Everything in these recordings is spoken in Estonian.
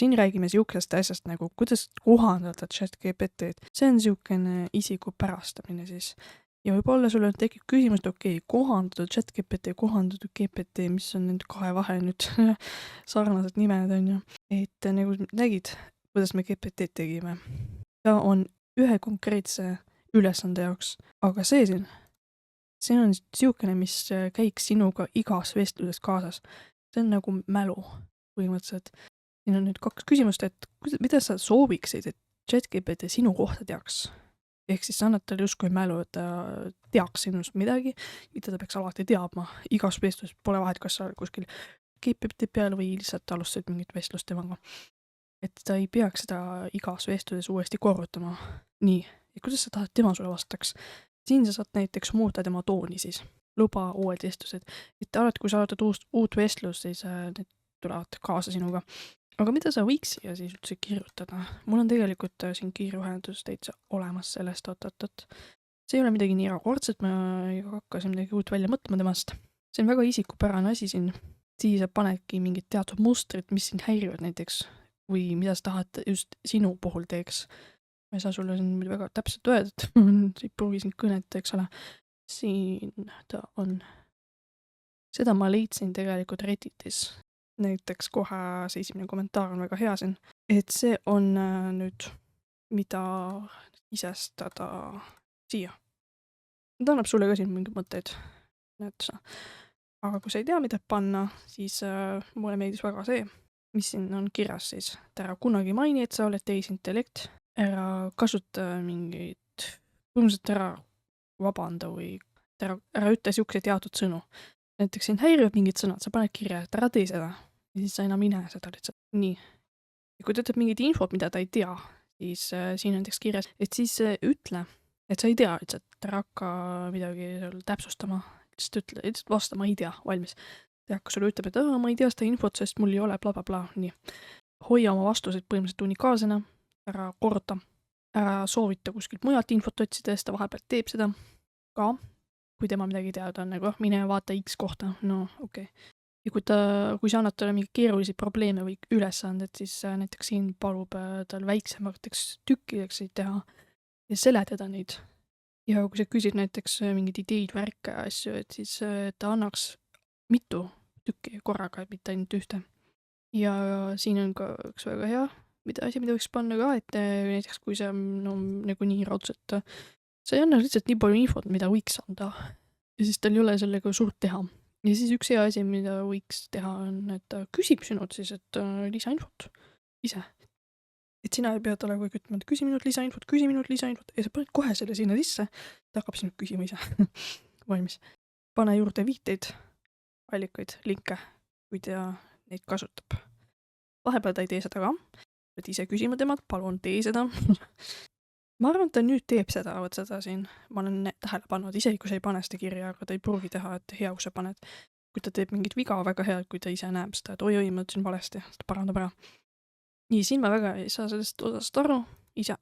siin räägime siukest asjast nagu, kuidas kohandada ChatGPT-d. See on siukene isiku pärastamine siis. Ja võib-olla sulle tekib küsimus, et okei, kohandada ChatGPT, kohandada GPT, mis on nende kahe vahe nüüd sarnased nimed, on ju. Et nagu nägid, kuidas me GPT-d tegime. Ta on ühe konkreetse ülesande jaoks, aga see on siukene, mis käiks sinuga igas vestluses kaasas. See on nagu mälu põhimõtteliselt. Siin on nüüd 2 küsimust, et mida sa sooviksid, et ChatGPT sinu kohta teaks? Ehk siis sa annad talle justkui mälu, et ta teaks sinust midagi, mida ta peaks alati teadma. Igas vestluses pole vahet, kas sa kuskil GPT peal või lihtsalt alustasid mingit vestlust temaga. Et ta ei peaks seda igas vestluses uuesti korrutama. Nii, ja kuidas sa tahad tema sulle vastaks? Siin sa saad näiteks muuta tema tooni siis. Luba uued vestlused. Et alati, kui sa alati uut vestlust, siis need tulevad kaasa sinuga. Aga mida sa võiks siia siis üldse kirjutada? Mul on tegelikult siin kiirühendus täitsa olemas sellest, oot. See ei ole midagi nii erakordset, ma ei hakkasin midagi uut välja mõtlema temast. See on väga isikupärane asi siin. Siis sa panedki mingid teatud mustrid, mis sind häirivad näiteks või mida sa tahad just sinu puhul teeks. Ma ei saa sulle siin väga täpselt öelda, et ei pruugi sind kõnet, eks ole. Siin ta on. Seda ma leidsin tegelikult Redditis. Näiteks kohe see esimene kommentaar on väga hea siin, et see on nüüd, mida isestada siia. Ta annab sulle ka siin mingi mõtteid. Aga kui sa ei tea, mida panna, siis mulle meeldis väga see, mis siin on kirjas siis. Et ära kunagi maini, et sa oled tehisintellekt. Ära kasuta mingid, põhimõtteliselt ära vabanda või ära ütle siukseid teatud sõnu. Näiteks siin häirivad mingid sõnad, sa paned kirja, et ära tee seda. Ja siis sa enam ei näe seda lihtsalt. Nii. Ja kui ta ütleb mingid infot, mida ta ei tea, siis siin on näiteks kirjas, et siis ütle, et sa ei tea lihtsalt, ära hakka midagi täpsustama. Lihtsalt vasta, ma ei tea, valmis. Ta hakka sulle ütleb, et ma ei tea seda infot, sest mul ei ole blablabla. Nii. Hoia oma vastused põhimõtteliselt unikaalsena, ära korda, ära soovita kuskilt mujalt infot otsida, sest ta vahepeal teeb seda ka. Kui tema midagi teada on, nagu mine vaata X kohta, no okei. Ja kui sa annad talle mingi keerulisi probleeme või ülesanded, siis näiteks siin palub tal väiksemateks tükkideks teha ja seletada neid. Ja kui sa küsid näiteks mingid ideid, värke, asju, et siis ta annaks mitu tükki korraga, mitte ainult ühte. Ja siin on ka üks väga hea mida võiks panna ka, et näiteks kui see nagu nii raudselt, sa ei anna lihtsalt nii palju infot, mida võiks anda. Ja siis tal ei ole sellega suurt teha. Ja siis üks hea asi, mida võiks teha, on, et ta küsib sinult siis, et lisainfot ise. Et sina ei pea talle kogu aeg ütlema, et küsi minult lisainfot ja sa paned kohe selle sinna sisse, ta hakkab sinult küsima ise. Valmis. Pane juurde viiteid, allikaid, linke, kui ta neid kasutab. Vahepeal ta ei tee seda ka, et ise küsima temalt, palun tee seda. Ma arvan, et ta nüüd teeb seda, võt seda siin. Ma olen tähele pannud, isegi kui sa ei pane seda kirja, aga ta ei pruugi teha, et hea, kui sa paned. Kui ta teeb mingit viga, väga hea, kui ta ise näeb seda, et oi, ma ütlesin valesti, ta parandab ära. Nii, siin ma väga ei saa sellest osast aru, ise.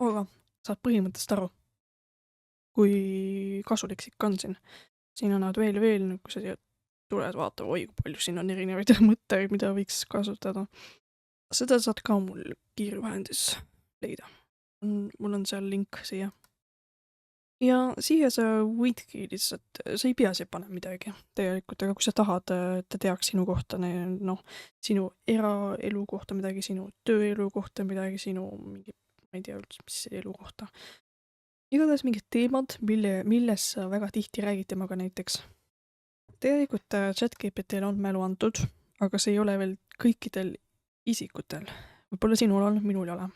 Aga saad põhimõttest aru, kui kasulik ikka on siin. Siin annavad veel, kui sa tuled vaata, oi, kui palju siin on erinevaid mõtteid, mida võiks kasutada. Seda saad ka mul kiirvahendis leida. Mul on seal link siia. Ja siia sa võidki lihtsalt, sa ei pea siia panema midagi tegelikult, aga kui sa tahad, et ta teaks sinu kohta, sinu eraelu kohta midagi, sinu tööelu kohta midagi, sinu mingi, ma ei tea üldse, mis elu kohta. Igatahes mingid teemad, milles sa väga tihti räägid temaga näiteks. Tegelikult ChatGPT-l on mälu antud, aga see ei ole veel kõikidel isikutel. Võib-olla sinul on, minul ei ole.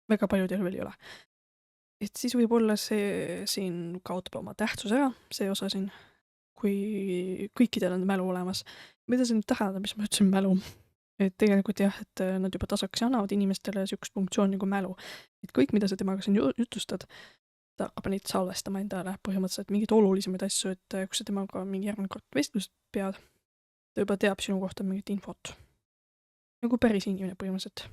Väga paljudel veel ei ole. Et siis võib-olla see siin kaotab oma tähtsuse ära, see osa siin, kui kõikidel on mälu olemas. Mida see nüüd tähendab, mis ma ütlesin mälu? Et tegelikult jah, et nad juba tasaks annavad inimestele siukest funktsiooni nagu mälu. Et kõik, mida sa temaga siin jutustad, ta hakkab neid salvestama endale põhimõtteliselt mingid olulisemaid asju, et kui sa temaga mingi järgmine kord vestlust pead, ta juba teab sinu kohta mingit infot. Nagu päris inimene põhimõtteliselt.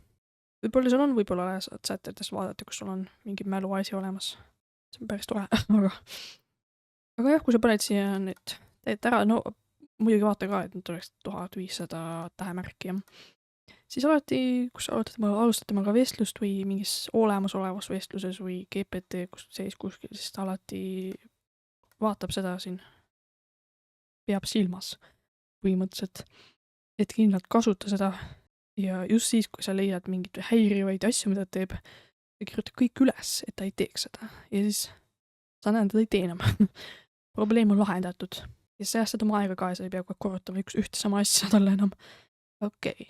Võib-olla sul on, võib-olla saad sätetes vaadata, kus sul on mingi mälu asi olemas. See on päris tore, aga jah, kui sa paned siia nüüd, teed ära, no muidugi vaata ka, et nüüd oleks 1500 tähemärki. siis alati, kus sa alustad temaga vestlust või mingis olemasolevas vestluses või GPT sees kuskil, siis ta alati vaatab seda siin, peab silmas põhimõtteliselt, et kindlalt kasuta seda ja just siis, kui sa leiad mingeid häirivaid asju, mida ta teeb, ta kirjutab kõik üles, et ta ei teeks seda ja siis sa näed, ta ei tee enam. Probleem on lahendatud ja säästad oma aega ka ja sa ei pea kogu aeg korrutama ühte sama asja talle enam. Okei.